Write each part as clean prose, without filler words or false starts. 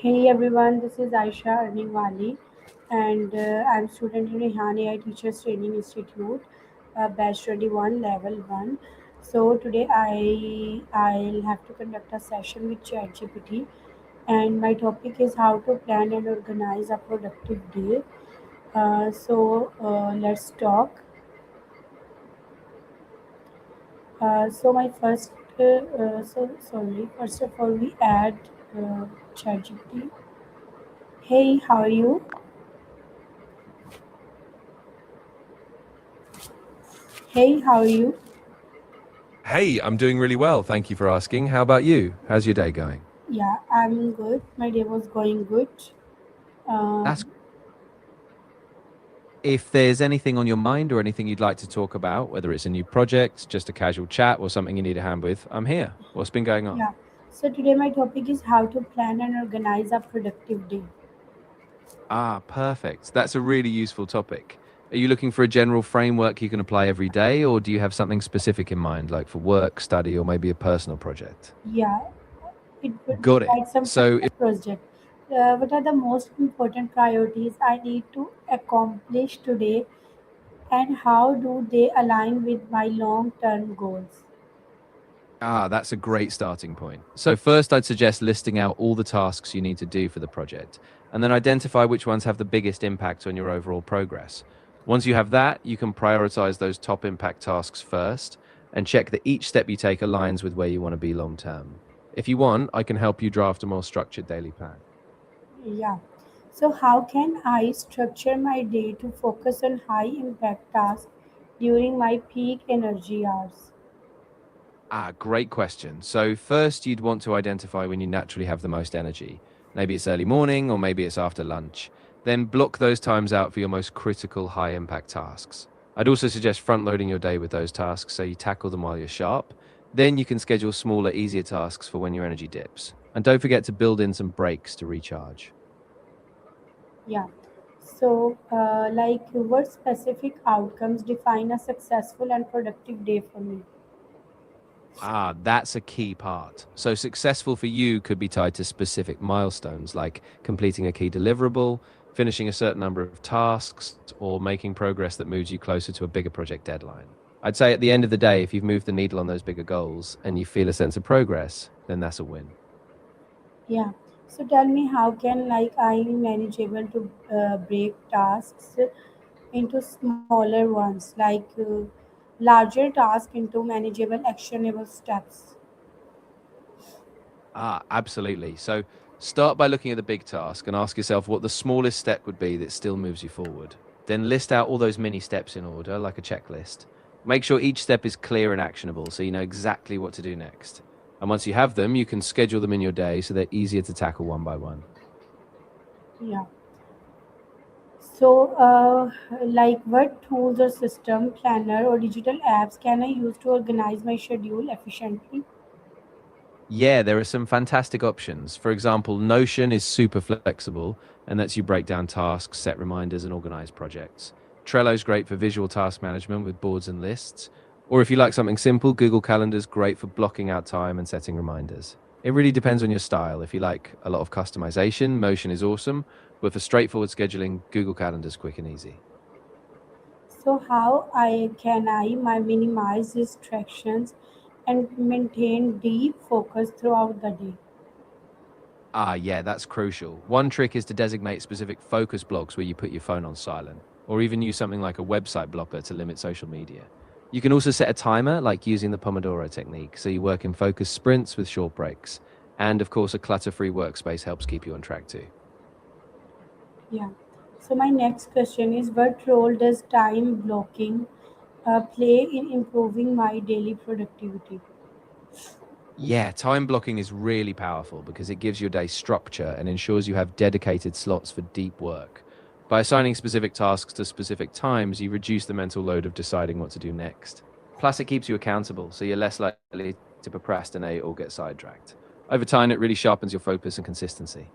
Hey everyone, this is Aisha Arningwali, and I'm student in Rehan AI Teachers Training Institute, Batch 21, Level 1. So today I'll have to conduct a session with ChatGPT, and my topic is how to plan and organize a productive day. Let's talk. So my first, so sorry. First of all, we add ChatGPT. Hey, how are you? Hey, how are you? Hey, I'm doing really well. Thank you for asking. How about you? How's your day going? Yeah, I'm good. My day was going good. That's Um, If there's anything on your mind or anything you'd like to talk about, whether it's a new project, just a casual chat, or something you need a hand with, I'm here. What's been going on? yeah. So today my topic is how to plan and organize a productive day. Ah, perfect. That's a really useful topic. Are you looking for a general framework you can apply every day, or do you have something specific in mind, like for work, study, or maybe a personal project? Yeah, it would be Got it. like some kind So, of project. What are the most important priorities I need to accomplish today, and how do they align with my long-term goals? That's a great starting point. So, first, I'd suggest listing out all the tasks you need to do for the project, and then identify which ones have the biggest impact on your overall progress. Once you have that, you can prioritize those top impact tasks first and check that each step you take aligns with where you want to be long term. If you want, I can help you draft a more structured daily plan. Yeah. So how can I structure my day to focus on high-impact tasks during my peak energy hours? Great question. So, first, you'd want to identify when you naturally have the most energy. Maybe it's early morning or maybe it's after lunch. Then block those times out for your most critical high impact tasks. I'd also suggest front loading your day with those tasks so you tackle them while you're sharp. Then you can schedule smaller, easier tasks for when your energy dips. And don't forget to build in some breaks to recharge. Yeah. What specific outcomes define a successful and productive day for me? That's a key part. So, successful for you could be tied to specific milestones like completing a key deliverable, finishing a certain number of tasks, or making progress that moves you closer to a bigger project deadline. I'd say at the end of the day, if you've moved the needle on those bigger goals and you feel a sense of progress, then that's a win. Yeah. So tell me, how can I manage able to break tasks into smaller ones, larger tasks into manageable, actionable steps? Absolutely. So, start by looking at the big task and ask yourself what the smallest step would be that still moves you forward. Then list out all those mini steps in order, like a checklist. Make sure each step is clear and actionable so you know exactly what to do next. And once you have them, you can schedule them in your day so they're easier to tackle one by one. Yeah. So, what tools or system, planner, or digital apps can I use to organize my schedule efficiently? Yeah, there are some fantastic options. For example, Notion is super flexible and lets you break down tasks, set reminders, and organize projects. Trello's great for visual task management with boards and lists. Or if you like something simple, Google Calendar's great for blocking out time and setting reminders. It really depends on your style. If you like a lot of customization, Notion is awesome. But for straightforward scheduling, Google Calendar's quick and easy. So, how I minimize distractions and maintain deep focus throughout the day? Yeah, that's crucial. One trick is to designate specific focus blocks where you put your phone on silent, or even use something like a website blocker to limit social media. You can also set a timer, like using the Pomodoro technique, so you work in focus sprints with short breaks. And of course, a clutter free workspace helps keep you on track too. Yeah. So, my next question is, what role does time blocking play in improving my daily productivity? Yeah, time blocking is really powerful because it gives your day structure and ensures you have dedicated slots for deep work. By assigning specific tasks to specific times, you reduce the mental load of deciding what to do next. Plus, it keeps you accountable, so you're less likely to procrastinate or get sidetracked. Over time, it really sharpens your focus and consistency.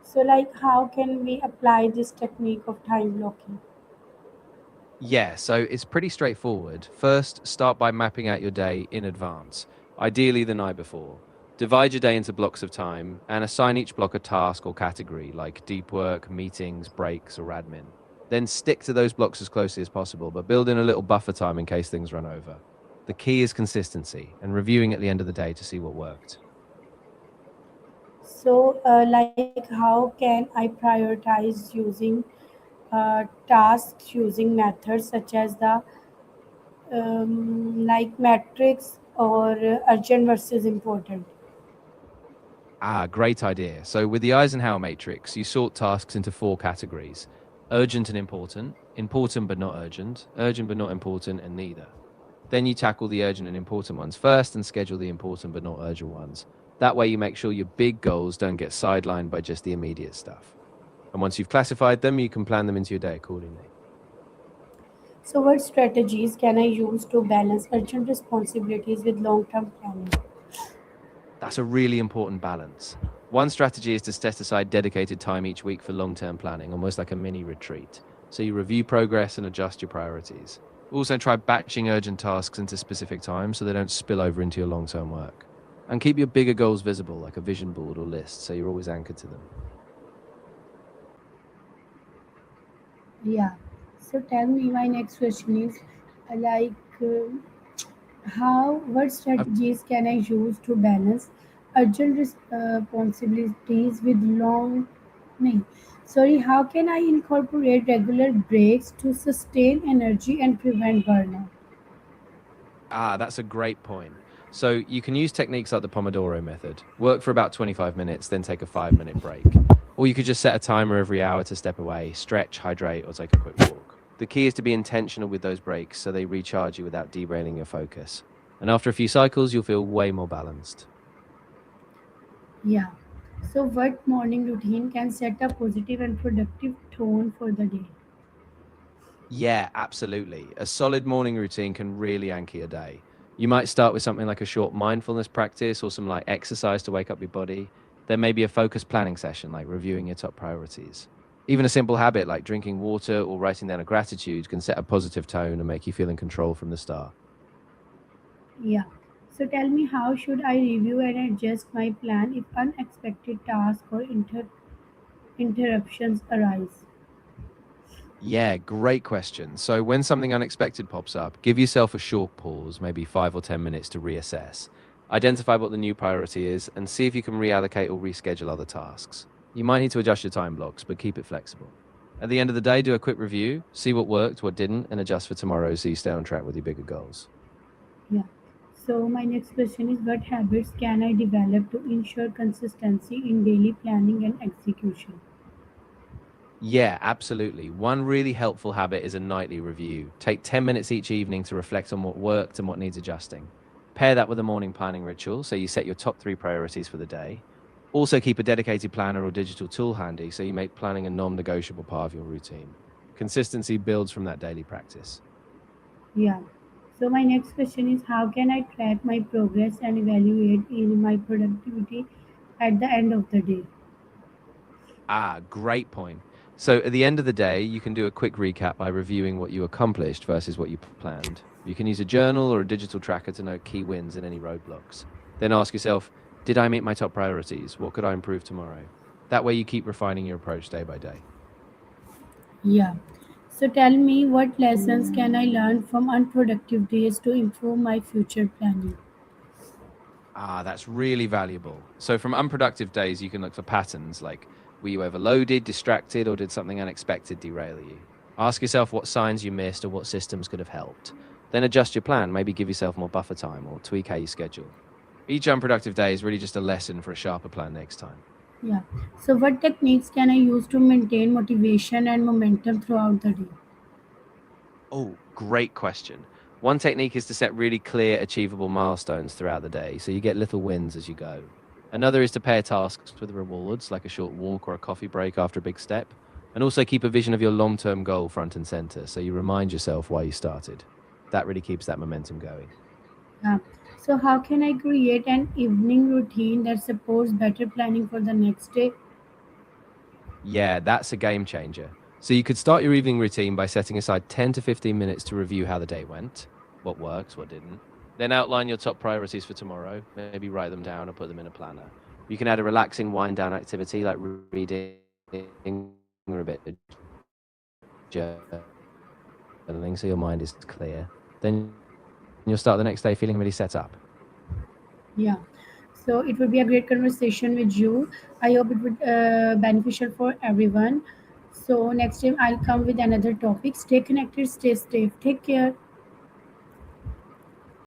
So, how can we apply this technique of time blocking? Yeah, so it's pretty straightforward. First, start by mapping out your day in advance, ideally the night before. Divide your day into blocks of time and assign each block a task or category like deep work, meetings, breaks, or admin. Then stick to those blocks as closely as possible, but build in a little buffer time in case things run over. The key is consistency and reviewing at the end of the day to see what worked. So, like, how can I prioritize using tasks using methods such as the like matrix or urgent versus important? Ah, great idea. So, with the Eisenhower matrix, you sort tasks into four categories: urgent and important, important but not urgent, urgent but not important, and neither. Then you tackle the urgent and important ones first and schedule the important but not urgent ones. That way, you make sure your big goals don't get sidelined by just the immediate stuff. And once you've classified them, you can plan them into your day accordingly. So, what strategies can I use to balance urgent responsibilities with long term planning? That's a really important balance. One strategy is to set aside dedicated time each week for long term planning, almost like a mini retreat. So you review progress and adjust your priorities. Also, try batching urgent tasks into specific times so they don't spill over into your long term work. And keep your bigger goals visible, like a vision board or list, so you're always anchored to them. Yeah. So, tell me, my next question is like, how, what Uh, strategies can I use to balance urgent responsibilities with long, nahi, sorry, how can I incorporate regular breaks to sustain energy and prevent burnout? That's a great point. So you can use techniques like the Pomodoro method. Work for about 25 minutes, then take a 5 minute break. Or you could just set a timer every hour to step away, stretch, hydrate, or take a quick walk. The key is to be intentional with those breaks so they recharge you without derailing your focus. And after a few cycles, you'll feel way more balanced. Yeah. So, what morning routine can set a positive and productive tone for the day? Yeah, absolutely. A solid morning routine can really anchor your day. You might start with something like a short mindfulness practice or some light exercise to wake up your body. There may be a focused planning session like reviewing your top priorities. Even a simple habit like drinking water or writing down a gratitude can set a positive tone and make you feel in control from the start. Yeah. So, tell me, how should I review and adjust my plan if unexpected tasks or interruptions arise? Yeah, great question. So, when something unexpected pops up, give yourself a short pause, maybe 5 or 10 minutes to reassess. Identify what the new priority is and see if you can reallocate or reschedule other tasks. You might need to adjust your time blocks, but keep it flexible. At the end of the day, do a quick review, see what worked, what didn't, and adjust for tomorrow so you stay on track with your bigger goals. Yeah. So my next question is, what habits can I develop to ensure consistency in daily planning and execution? Yeah, absolutely. One really helpful habit is a nightly review. Take 10 minutes each evening to reflect on what worked and what needs adjusting. Pair that with a morning planning ritual, so you set your top three priorities for the day. Also, keep a dedicated planner or digital tool handy so you make planning a non negotiable part of your routine. Consistency builds from that daily practice. Yeah. So my next question is, how can I track my progress and evaluate in my productivity at the end of the day? Great point. So at the end of the day, you can do a quick recap by reviewing what you accomplished versus what you planned. You can use a journal or a digital tracker to note key wins and any roadblocks. Then ask yourself, did I meet my top priorities? What could I improve tomorrow? That way you keep refining your approach day by day. Yeah. So tell me, what lessons can I learn from unproductive days to improve my future planning? That's really valuable. So from unproductive days, you can look for patterns like were you overloaded, distracted, or did something unexpected derail you? Ask yourself what signs you missed or what systems could have helped. Then adjust your plan, maybe give yourself more buffer time or tweak how you schedule. Each unproductive day is really just a lesson for a sharper plan next time. Yeah. So what techniques can I use to maintain motivation and momentum throughout the day? Oh, great question. One technique is to set really clear, achievable milestones throughout the day so you get little wins as you go. Another is to pair tasks with rewards, like a short walk or a coffee break after a big step. And also keep a vision of your long term goal front and center so you remind yourself why you started. That really keeps that momentum going. Yeah. So how can I create an evening routine that supports better planning for the next day? Yeah, that's a game changer. So you could start your evening routine by setting aside 10 to 15 minutes to review how the day went, what worked, what didn't. Then outline your top priorities for tomorrow. Maybe write them down or put them in a planner. You can add a relaxing wind down activity like reading or a bit of journaling so your mind is clear. Then you'll start the next day feeling really set up. Yeah. So it would be a great conversation with you. I hope it would beneficial for everyone. So next time I'll come with another topic. Stay connected, stay safe. Take care.